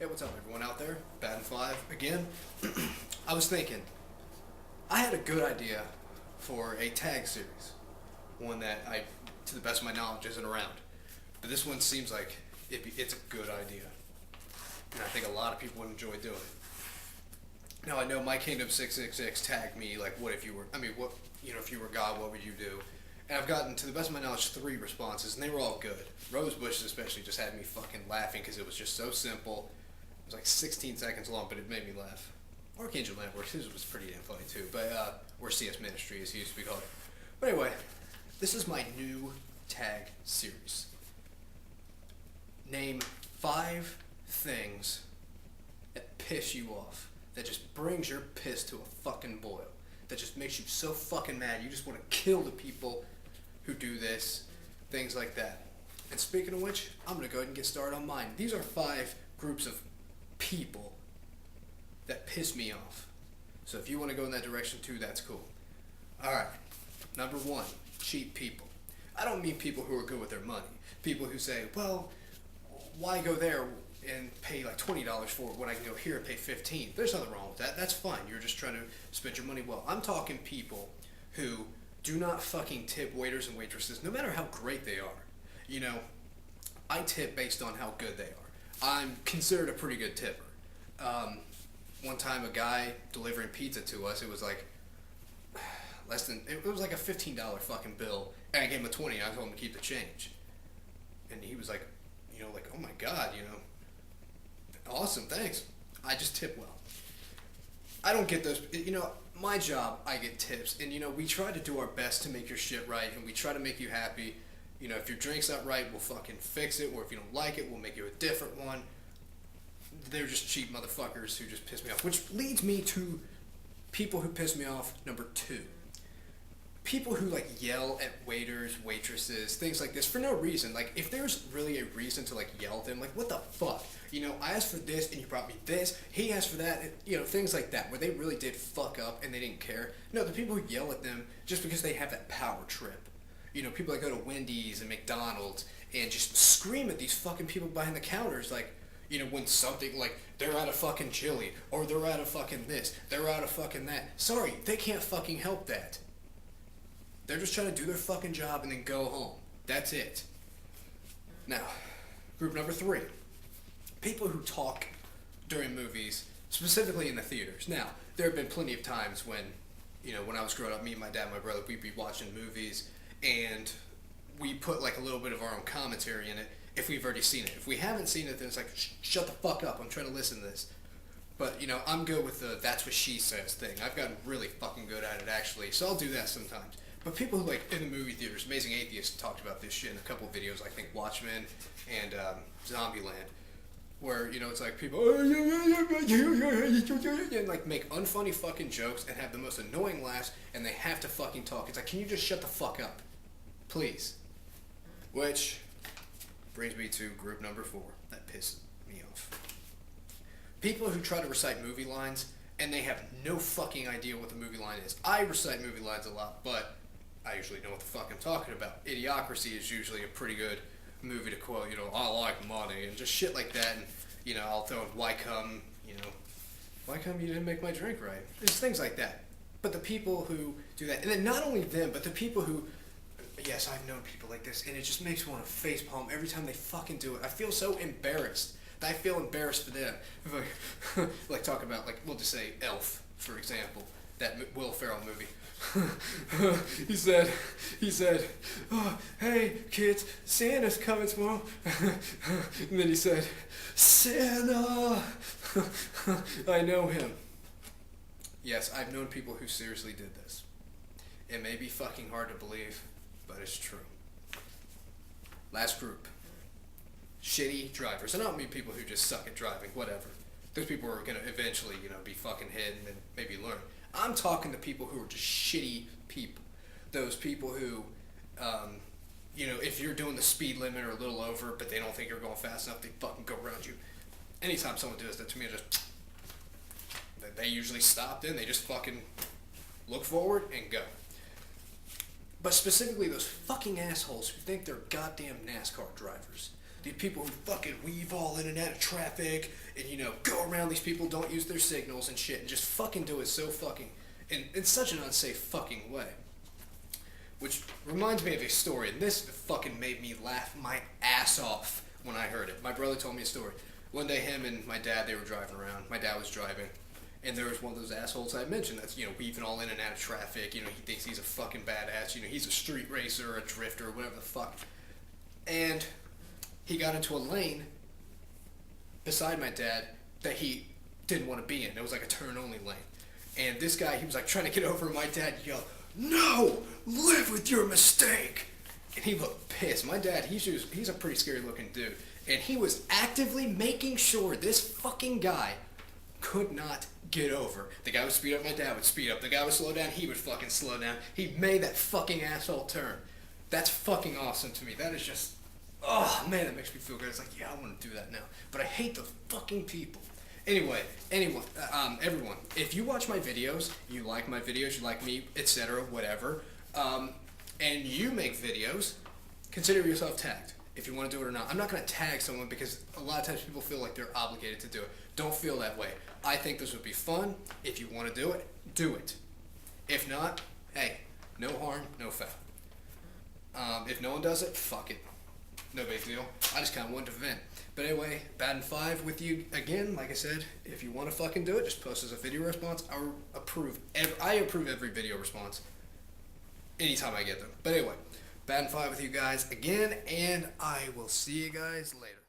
Hey, what's up, everyone out there? Bad and Five again. I was thinking, I had a good idea for a tag series, one that to the best of my knowledge, isn't around. But this one seems like it's a good idea, and I think a lot of people would enjoy doing it. Now I know My Kingdom 666 tagged me like, what if you were? I mean, what if you were God, what would you do? And I've gotten, to the best of my knowledge, 3 responses, and they were all good. Rosebush especially just had me fucking laughing because it was just so simple. It was like 16 seconds long, but it made me laugh. Archangel Network, his was pretty damn funny too, but or CS Ministry as he used to be called. But anyway, this is my new tag series. Name 5 things that piss you off, that just brings your piss to a fucking boil, that just makes you so fucking mad you just want to kill the people who do this, things like that. And speaking of which, I'm going to go ahead and get started on mine. These are 5 groups of people that piss me off. So if you want to go in that direction too, that's cool. Alright, number 1, cheap people. I don't mean people who are good with their money. People who say, well, why go there and pay like $20 for it when I can go here and pay $15? There's nothing wrong with that. That's fine. You're just trying to spend your money well. I'm talking people who do not fucking tip waiters and waitresses, no matter how great they are. You know, I tip based on how good they are. I'm considered a pretty good tipper. One time a guy delivering pizza to us, it was like it was like a $15 fucking bill, and I gave him a 20, and I told him to keep the change. And he was like, oh my God, awesome, thanks. I just tip well. I don't get those, my job, I get tips, and we try to do our best to make your shit right, and we try to make you happy. If your drink's not right, we'll fucking fix it, or if you don't like it, we'll make you a different one. They're just cheap motherfuckers who just piss me off. Which leads me to people who piss me off, number 2. People who, yell at waiters, waitresses, things like this for no reason. If there's really a reason to, yell at them, what the fuck? I asked for this, and you brought me this. He asked for that, and, things like that, where they really did fuck up, and they didn't care. No, the people who yell at them just because they have that power trip. People that go to Wendy's and McDonald's and just scream at these fucking people behind the counters, when something, they're out of fucking chili, or they're out of fucking this, they're out of fucking that. Sorry, they can't fucking help that. They're just trying to do their fucking job and then go home. That's it. Now, group number 3. People who talk during movies, specifically in the theaters. Now, there have been plenty of times when, when I was growing up, me and my dad and my brother, we'd be watching movies, and we put a little bit of our own commentary in it if we've already seen it. If we haven't seen it, then it's shut the fuck up, I'm trying to listen to this. But, I'm good with the that's what she says thing. I've gotten really fucking good at it, actually, so I'll do that sometimes. But people who, in the movie theaters, Amazing Atheist talked about this shit in a couple of videos, I think Watchmen and Zombieland, where, it's people, and, make unfunny fucking jokes and have the most annoying laughs, and they have to fucking talk. It's can you just shut the fuck up? Please. Which brings me to group number 4 that pisses me off. People who try to recite movie lines and they have no fucking idea what the movie line is. I recite movie lines a lot, but I usually know what the fuck I'm talking about. Idiocracy is usually a pretty good movie to quote, I like money, and just shit like that, and, I'll throw in why come you didn't make my drink right? Just things like that. But the people who do that, and then not only them, but the people who, yes, I've known people like this, and it just makes me want to facepalm every time they fucking do it. I feel so embarrassed that I feel embarrassed for them. Talk about, we'll just say Elf, for example, that Will Ferrell movie. he said, oh, hey, kids, Santa's coming tomorrow. And then he said, Santa! I know him. Yes, I've known people who seriously did this. It may be fucking hard to believe, but it's true. Last group. Shitty drivers. And I don't mean people who just suck at driving, whatever. Those people are going to eventually, be fucking hit and then maybe learn. I'm talking to people who are just shitty people. Those people who, if you're doing the speed limit or a little over, but they don't think you're going fast enough, they fucking go around you. Anytime someone does that to me, they usually stop, then they just fucking look forward and go. But specifically those fucking assholes who think they're goddamn NASCAR drivers. these people who fucking weave all in and out of traffic and, you know, go around these people, don't use their signals and shit, and just fucking do it so fucking, in such an unsafe fucking way. Which reminds me of a story, and this fucking made me laugh my ass off when I heard it. My brother told me a story. One day, him and my dad, they were driving around. My dad was driving, and there was one of those assholes I mentioned that's, you know, weaving all in and out of traffic. You know, he thinks he's a fucking badass. You know, he's a street racer or a drifter or whatever the fuck. And he got into a lane beside my dad that he didn't want to be in. It was like a turn-only lane. And this guy, he was like trying to get over, and my dad yelled, "No! Live with your mistake!" And he looked pissed. My dad, he's a pretty scary looking dude. And he was actively making sure this fucking guy could not get over. The guy would speed up, my dad would speed up. The guy would slow down, he would fucking slow down. He made that fucking asshole turn. That's fucking awesome to me. That is just, oh man, that makes me feel good. It's like, yeah, I want to do that now. But I hate the fucking people. Anyway, everyone, if you watch my videos, you like my videos, you like me, etc., whatever, and you make videos, consider yourself tagged if you want to do it or not. I'm not going to tag someone because a lot of times people feel like they're obligated to do it. Don't feel that way. I think this would be fun. If you want to do it, do it. If not, hey, no harm, no foul. If no one does it, fuck it. No big deal. I just kind of wanted to vent. But anyway, Baden 5 with you again. Like I said, if you want to fucking do it, just post as a video response. I approve every video response anytime I get them. But anyway, Baden 5 with you guys again, and I will see you guys later.